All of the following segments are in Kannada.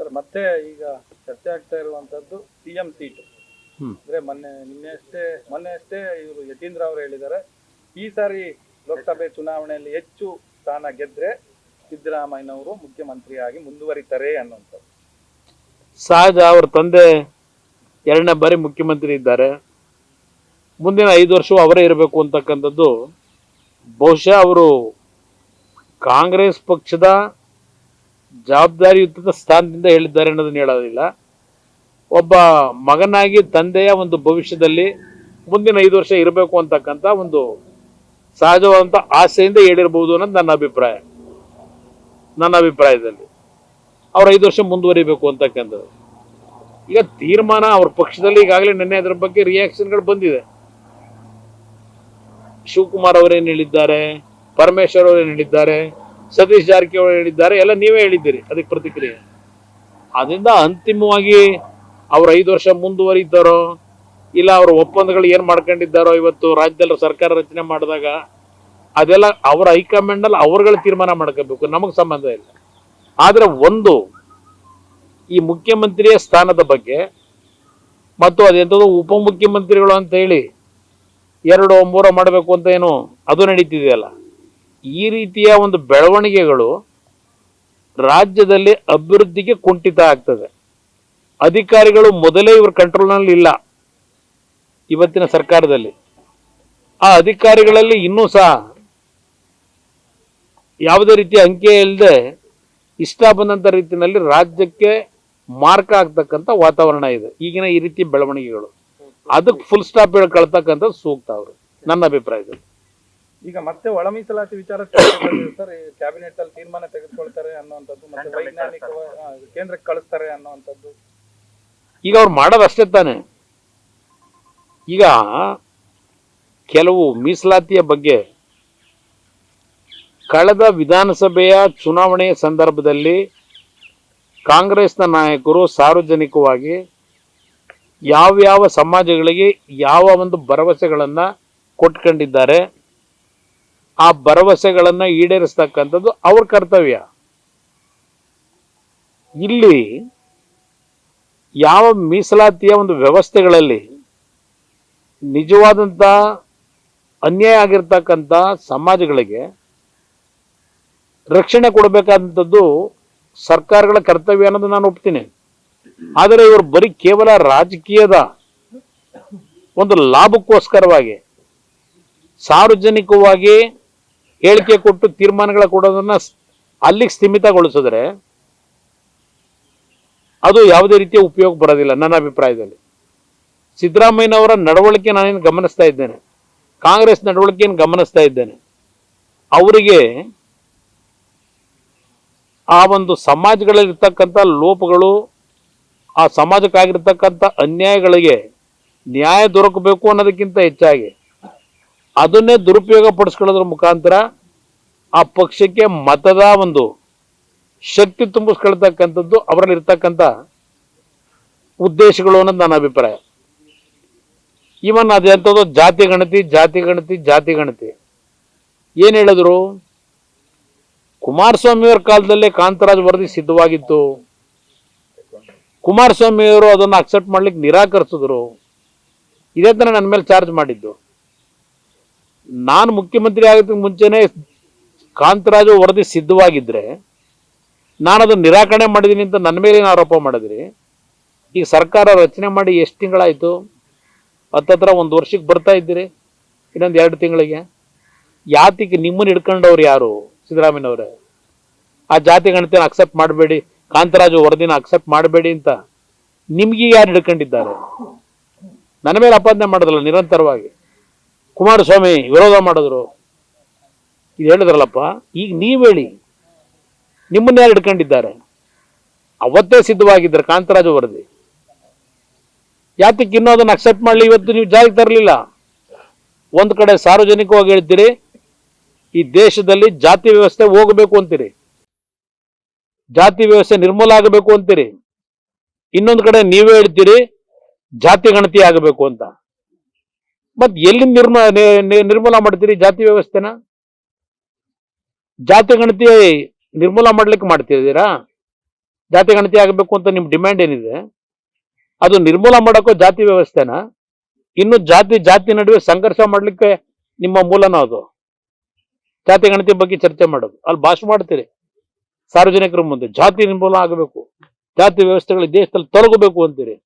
ಸರ್ ಮತ್ತೆ ಈಗ ಚರ್ಚೆ ಆಗ್ತಾ ಇರುವಂತದ್ದು ಸಿಎಂ ಸೀಟ್. ಅಂದ್ರೆ ಮೊನ್ನೆ ಅಷ್ಟೇ ಇವರು ಯತೀಂದ್ರ ಅವರು ಹೇಳಿದ್ದಾರೆ, ಈ ಸಾರಿ ಲೋಕಸಭೆ ಚುನಾವಣೆಯಲ್ಲಿ ಹೆಚ್ಚು ಸ್ಥಾನ ಗೆದ್ರೆ ಸಿದ್ದರಾಮಯ್ಯನವರು ಮುಖ್ಯಮಂತ್ರಿಯಾಗಿ ಮುಂದುವರಿತಾರೆ ಅನ್ನುವಂಥದ್ದು. ಸಹಜ, ಅವ್ರ ತಂದೆ 2ನೇ ಬಾರಿ ಮುಖ್ಯಮಂತ್ರಿ ಇದ್ದಾರೆ, ಮುಂದಿನ 5 ವರ್ಷವೂ ಅವರೇ ಇರಬೇಕು ಅಂತಕ್ಕಂಥದ್ದು ಬಹುಶಃ ಅವರು ಕಾಂಗ್ರೆಸ್ ಪಕ್ಷದ ಜವಾಬ್ದಾರಿಯುತ ಸ್ಥಾನದಿಂದ ಹೇಳಿದ್ದಾರೆ ಅನ್ನೋದನ್ನ ಹೇಳೋದಿಲ್ಲ. ಒಬ್ಬ ಮಗನಾಗಿ ತಂದೆಯ ಒಂದು ಭವಿಷ್ಯದಲ್ಲಿ ಮುಂದಿನ 5 ವರ್ಷ ಇರಬೇಕು ಅಂತಕ್ಕಂಥ ಒಂದು ಸಹಜವಾದಂಥ ಆಸೆಯಿಂದ ಹೇಳಿರ್ಬೋದು ಅನ್ನೋದು ನನ್ನ ಅಭಿಪ್ರಾಯದಲ್ಲಿ ಅವ್ರು 5 ವರ್ಷ ಮುಂದುವರಿಬೇಕು ಅಂತಕ್ಕಂಥದ್ದು. ಈಗ ತೀರ್ಮಾನ ಅವ್ರ ಪಕ್ಷದಲ್ಲಿ ಈಗಾಗಲೇ ನಿನ್ನೆ ಅದರ ಬಗ್ಗೆ ರಿಯಾಕ್ಷನ್ಗಳು ಬಂದಿದೆ. ಶಿವಕುಮಾರ್ ಅವರೇನು ಹೇಳಿದ್ದಾರೆ, ಪರಮೇಶ್ವರ್ ಅವರೇನು ಹೇಳಿದ್ದಾರೆ, ಸತೀಶ್ ಜಾರಕಿಹೊಳಿ ಹೇಳಿದ್ದಾರೆ, ಎಲ್ಲ ನೀವೇ ಹೇಳಿದ್ದೀರಿ ಅದಕ್ಕೆ ಪ್ರತಿಕ್ರಿಯೆ. ಅದರಿಂದ ಅಂತಿಮವಾಗಿ ಅವ್ರು 5 ವರ್ಷ ಮುಂದುವರಿತಾರೋ ಇಲ್ಲ ಅವ್ರ ಒಪ್ಪಂದಗಳು ಏನು ಮಾಡ್ಕೊಂಡಿದ್ದಾರೋ ಇವತ್ತು ರಾಜ್ಯದಲ್ಲಿ ಸರ್ಕಾರ ರಚನೆ ಮಾಡಿದಾಗ ಅದೆಲ್ಲ ಅವರ ಹೈಕಮಾಂಡಲ್ಲಿ ಅವ್ರುಗಳ ತೀರ್ಮಾನ ಮಾಡ್ಕೋಬೇಕು, ನಮಗೆ ಸಂಬಂಧ ಇಲ್ಲ. ಆದರೆ ಒಂದು ಈ ಮುಖ್ಯಮಂತ್ರಿಯ ಸ್ಥಾನದ ಬಗ್ಗೆ ಮತ್ತು ಅದೆಂಥದ್ದು ಉಪಮುಖ್ಯಮಂತ್ರಿಗಳು ಅಂತ ಹೇಳಿ 2-3 ಮಾಡಬೇಕು ಅಂತ ಏನು ಅದು ನಡೀತಿದೆಯಲ್ಲ, ಈ ರೀತಿಯ ಒಂದು ಬೆಳವಣಿಗೆಗಳು ರಾಜ್ಯದಲ್ಲಿ ಅಭಿವೃದ್ಧಿಗೆ ಕುಂಠಿತ ಆಗ್ತದೆ. ಅಧಿಕಾರಿಗಳು ಮೊದಲೇ ಇವ್ರ ಕಂಟ್ರೋಲ್ನಲ್ಲಿ ಇಲ್ಲ ಇವತ್ತಿನ ಸರ್ಕಾರದಲ್ಲಿ. ಆ ಅಧಿಕಾರಿಗಳಲ್ಲಿ ಇನ್ನೂ ಸಹ ಯಾವುದೇ ರೀತಿಯ ಅಂಕೆ ಇಲ್ಲದೆ ಇಷ್ಟ ಬಂದಂಥ ರೀತಿಯಲ್ಲಿ ರಾಜ್ಯಕ್ಕೆ ಮಾರ್ಕ ಆಗ್ತಕ್ಕಂಥ ವಾತಾವರಣ ಇದೆ ಈಗಿನ ಈ ರೀತಿ ಬೆಳವಣಿಗೆಗಳು. ಅದಕ್ಕೆ ಫುಲ್ ಸ್ಟಾಪ್ ಹೇಳ್ಕೊಳ್ತಕ್ಕಂಥ ಸೂಕ್ತ ಅವರು ನನ್ನ ಅಭಿಪ್ರಾಯದಲ್ಲಿ. ಈಗ ಮತ್ತೆ ಒಳ ಮೀಸಲಾತಿ ವಿಚಾರ ಸರ್, ಕ್ಯಾಬಿನೆಟ್ ಅಲ್ಲಿ ತೀರ್ಮಾನ ತೆಗೆದುಕೊಳ್ತಾರೆ ಅನ್ನುವಂಥದ್ದು, ಮತ್ತೆ ವೈಜ್ಞಾನಿಕ ಕೇಂದ್ರಕ್ಕೆ ಕಳಿಸ್ತಾರೆ ಅನ್ನುವಂಥದ್ದು. ಈಗ ಅವ್ರು ಮಾಡೋದಷ್ಟೇ ತಾನೆ. ಈಗ ಕೆಲವು ಮೀಸಲಾತಿಯ ಬಗ್ಗೆ ಕಳೆದ ವಿಧಾನಸಭೆಯ ಚುನಾವಣೆಯ ಸಂದರ್ಭದಲ್ಲಿ ಕಾಂಗ್ರೆಸ್ನ ನಾಯಕರು ಸಾರ್ವಜನಿಕವಾಗಿ ಯಾವ್ಯಾವ ಸಮಾಜಗಳಿಗೆ ಯಾವ ಒಂದು ಭರವಸೆಗಳನ್ನು ಕೊಟ್ಕೊಂಡಿದ್ದಾರೆ, ಆ ಭರವಸೆಗಳನ್ನು ಈಡೇರಿಸ್ತಕ್ಕಂಥದ್ದು ಅವ್ರ ಕರ್ತವ್ಯ. ಇಲ್ಲಿ ಯಾವ ಮೀಸಲಾತಿಯ ಒಂದು ವ್ಯವಸ್ಥೆಗಳಲ್ಲಿ ನಿಜವಾದಂಥ ಅನ್ಯಾಯ ಆಗಿರ್ತಕ್ಕಂಥ ಸಮಾಜಗಳಿಗೆ ರಕ್ಷಣೆ ಕೊಡಬೇಕಾದಂಥದ್ದು ಸರ್ಕಾರಗಳ ಕರ್ತವ್ಯ ಅನ್ನೋದು ನಾನು ಒಪ್ತೀನಿ. ಆದರೆ ಇವರು ಬರೀ ಕೇವಲ ರಾಜಕೀಯದ ಒಂದು ಲಾಭಕ್ಕೋಸ್ಕರವಾಗಿ ಸಾರ್ವಜನಿಕವಾಗಿ ಹೇಳಿಕೆ ಕೊಟ್ಟು ತೀರ್ಮಾನಗಳ ಕೊಡೋದನ್ನ ಅಲ್ಲಿಗೆ ಸ್ಥಿಮಿತಗೊಳಿಸಿದ್ರೆ ಅದು ಯಾವುದೇ ರೀತಿಯ ಉಪಯೋಗ ಬರೋದಿಲ್ಲ ನನ್ನ ಅಭಿಪ್ರಾಯದಲ್ಲಿ. ಸಿದ್ದರಾಮಯ್ಯನವರ ನಡವಳಿಕೆ ನಾನೇನು ಗಮನಿಸ್ತಾ ಇದ್ದೇನೆ, ಕಾಂಗ್ರೆಸ್ ನಡವಳಿಕೆಯನ್ನು ಗಮನಿಸ್ತಾ ಇದ್ದೇನೆ. ಅವರಿಗೆ ಆ ಒಂದು ಸಮಾಜಗಳಲ್ಲಿರ್ತಕ್ಕಂಥ ಲೋಪಗಳು, ಆ ಸಮಾಜಕ್ಕಾಗಿರ್ತಕ್ಕಂಥ ಅನ್ಯಾಯಗಳಿಗೆ ನ್ಯಾಯ ದೊರಕಬೇಕು ಅನ್ನೋದಕ್ಕಿಂತ ಹೆಚ್ಚಾಗಿ ಅದನ್ನೇ ದುರುಪಯೋಗ ಪಡಿಸ್ಕೊಳ್ಳೋದ್ರ ಮುಖಾಂತರ ಆ ಪಕ್ಷಕ್ಕೆ ಮತದ ಒಂದು ಶಕ್ತಿ ತುಂಬಿಸ್ಕೊಳ್ತಕ್ಕಂಥದ್ದು ಅವರಲ್ಲಿ ಇರ್ತಕ್ಕಂಥ ಉದ್ದೇಶಗಳು ಅನ್ನೋದು ನನ್ನ ಅಭಿಪ್ರಾಯ. ಇವನ್ ಅದೆಂಥದ್ದು ಜಾತಿ ಗಣತಿ ಏನು ಹೇಳಿದ್ರು? ಕುಮಾರಸ್ವಾಮಿಯವರ ಕಾಲದಲ್ಲೇ ಕಾಂತರಾಜ್ ವರದಿ ಸಿದ್ಧವಾಗಿತ್ತು, ಕುಮಾರಸ್ವಾಮಿಯವರು ಅದನ್ನು ಅಕ್ಸೆಪ್ಟ್ ಮಾಡ್ಲಿಕ್ಕೆ ನಿರಾಕರಿಸಿದ್ರು. ಇದೇ ತಾನೇ ನನ್ನ ಮೇಲೆ ಚಾರ್ಜ್ ಮಾಡಿದ್ದು. ನಾನು ಮುಖ್ಯಮಂತ್ರಿ ಆಗೋದಕ್ಕೆ ಮುಂಚೆನೆ ಕಾಂತರಾಜು ವರದಿ ಸಿದ್ಧವಾಗಿದ್ದರೆ ನಾನು ಅದನ್ನು ನಿರಾಕರಣೆ ಮಾಡಿದ್ದೀನಿ ಅಂತ ನನ್ನ ಮೇಲೆ ಆರೋಪ ಮಾಡಿದ್ರಿ. ಈಗ ಸರ್ಕಾರ ರಚನೆ ಮಾಡಿ ಎಷ್ಟು ತಿಂಗಳಾಯಿತು? ಹತ್ತತ್ರ 1 ವರ್ಷಕ್ಕೆ ಬರ್ತಾ ಇದ್ದೀರಿ, ಇನ್ನೊಂದು 2 ತಿಂಗಳಿಗೆ. ಯಾತಿಗೆ ನಿಮ್ಮನ್ನು ಹಿಡ್ಕೊಂಡವ್ರು ಯಾರು? ಸಿದ್ದರಾಮಯ್ಯನವರೇ. ಆ ಜಾತಿ ಗಣತಿಯನ್ನು ಅಕ್ಸೆಪ್ಟ್ ಮಾಡಬೇಡಿ, ಕಾಂತರಾಜು ವರದಿನ ಅಕ್ಸೆಪ್ಟ್ ಮಾಡಬೇಡಿ ಅಂತ ನಿಮ್ಗೆ ಯಾರು ಹಿಡ್ಕೊಂಡಿದ್ದಾರೆ? ನನ್ನ ಮೇಲೆ ಅಪಾದನೆ ಮಾಡೋದಲ್ಲ ನಿರಂತರವಾಗಿ. ಕುಮಾರಸ್ವಾಮಿ ವಿರೋಧ ಮಾಡಿದ್ರು, ಇದು ಹೇಳಿದ್ರಲ್ಲಪ್ಪ. ಈಗ ನೀವು ಹೇಳಿ, ನಿಮ್ಮನ್ನ ಯಾರು ಹಿಡ್ಕೊಂಡಿದ್ದಾರೆ? ಅವತ್ತೇ ಸಿದ್ಧವಾಗಿದ್ದಾರೆ ಕಾಂತರಾಜು ವರದಿ. ಯಾತಕ್ಕೆ ಇನ್ನೂ ಅದನ್ನು ಅಕ್ಸೆಪ್ಟ್ ಮಾಡಲಿ ಇವತ್ತು ನೀವು ಜಾರಿಗೆ ತರಲಿಲ್ಲ? ಒಂದು ಕಡೆ ಸಾರ್ವಜನಿಕವಾಗಿ ಹೇಳ್ತೀರಿ ಈ ದೇಶದಲ್ಲಿ ಜಾತಿ ವ್ಯವಸ್ಥೆ ಹೋಗಬೇಕು ಅಂತೀರಿ, ಜಾತಿ ವ್ಯವಸ್ಥೆ ನಿರ್ಮೂಲ ಆಗಬೇಕು ಅಂತೀರಿ. ಇನ್ನೊಂದು ಕಡೆ ನೀವೇ ಹೇಳ್ತೀರಿ ಜಾತಿ ಗಣತಿ ಆಗಬೇಕು ಅಂತ. ಮತ್ತೆ ಎಲ್ಲಿ ನಿರ್ಮೂಲ ಮಾಡ್ತೀರಿ ಜಾತಿ ವ್ಯವಸ್ಥೆನ? ಜಾತಿ ಗಣತಿ ನಿರ್ಮೂಲ ಮಾಡ್ಲಿಕ್ಕೆ ಮಾಡ್ತಿದ್ದೀರಾ? ಜಾತಿ ಗಣತಿ ಆಗಬೇಕು ಅಂತ ನಿಮ್ ಡಿಮ್ಯಾಂಡ್ ಏನಿದೆ ಅದು ನಿರ್ಮೂಲ ಮಾಡೋಕ್ಕೋ ಜಾತಿ ವ್ಯವಸ್ಥೆನ ಇನ್ನು ಜಾತಿ ನಡುವೆ ಸಂಘರ್ಷ ಮಾಡ್ಲಿಕ್ಕೆ ನಿಮ್ಮ ಮೂಲನ ಅದು ಜಾತಿ ಗಣತಿ ಬಗ್ಗೆ ಚರ್ಚೆ ಮಾಡೋದು. ಅಲ್ಲಿ ಭಾಷಣ ಮಾಡ್ತೀರಿ ಸಾರ್ವಜನಿಕರ ಮುಂದೆ, ಜಾತಿ ನಿರ್ಮೂಲ ಆಗಬೇಕು, ಜಾತಿ ವ್ಯವಸ್ಥೆಗಳು ದೇಶದಲ್ಲಿ ತೊಲಗಬೇಕು ಅಂತೀರಿ.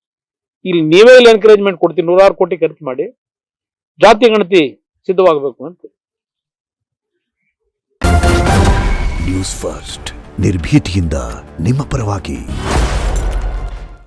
ಇಲ್ಲಿ ನೀವೇ ಇಲ್ಲಿ ಎನ್ಕರೇಜ್ಮೆಂಟ್ ಕೊಡ್ತೀರಿ, 100 ಕೋಟಿ ಖರ್ಚು ಮಾಡಿ ಜಾತಿ ಗಣತಿ ಸಿದ್ಧವಾಗಬೇಕು ಅಂತ. ನ್ಯೂಸ್ ಫಸ್ಟ್ ನಿರ್ಭೀತಿಯಿಂದ ನಿಮ್ಮ ಪರವಾಗಿ.